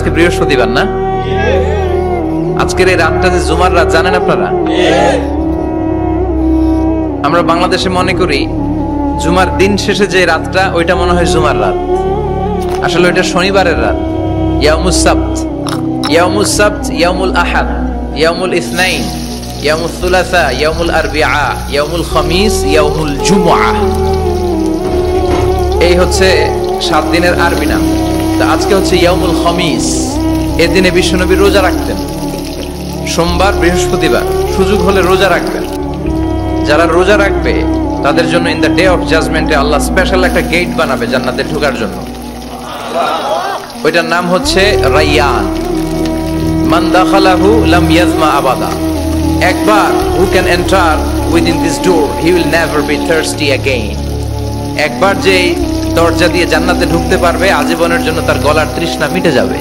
আজকে বৃহস্পতিবার না? আজকের এই রাতটা যে জুমার রাত জানেন আপনারা? আমরা বাংলাদেশে মনে করি জুমার দিন শেষে যে রাতটা ওইটা মনে হয় জুমার রাত, আসলে ওইটা শনিবারের রাত। ইয়াউমুস সাবত, ইয়াউমুস সাবত, ইয়াউমুল আহাদ, ইয়াউমুল ইসনাইন, ইয়াউমুল সুলাসা, ইয়াউমুল আরবিআ, ইয়াউমুল খামিস, ইয়াউমুল জুমআ। এই হচ্ছে 7 দিনের আরবি নাম। তা আজকে হচ্ছে ইয়াউমুল খামিস। এর দিনে বিশ্বনবী রোজা রাখতেন, সোমবার বৃহস্পতিবার সুযোগ হলে রোজা রাখবেন। যারা রোজা রাখবে তাদের জন্য ইন দ্য ডে অফ জাজমেন্টে আল্লাহ স্পেশাল একটা গেট বানাবে জান্নাতে ঢোকার জন্য। ওইটার নাম হচ্ছে রাইয়ান। মান দাখালাহু লাম ইয়াজমা আবাদা। একবার who can enter within this door he will never be thirsty again. একবার যে দরজা দিয়ে জান্নাতে ঢুকতে পারবে আজীবনের জন্য তার গলার তৃষ্ণা মিটে যাবে।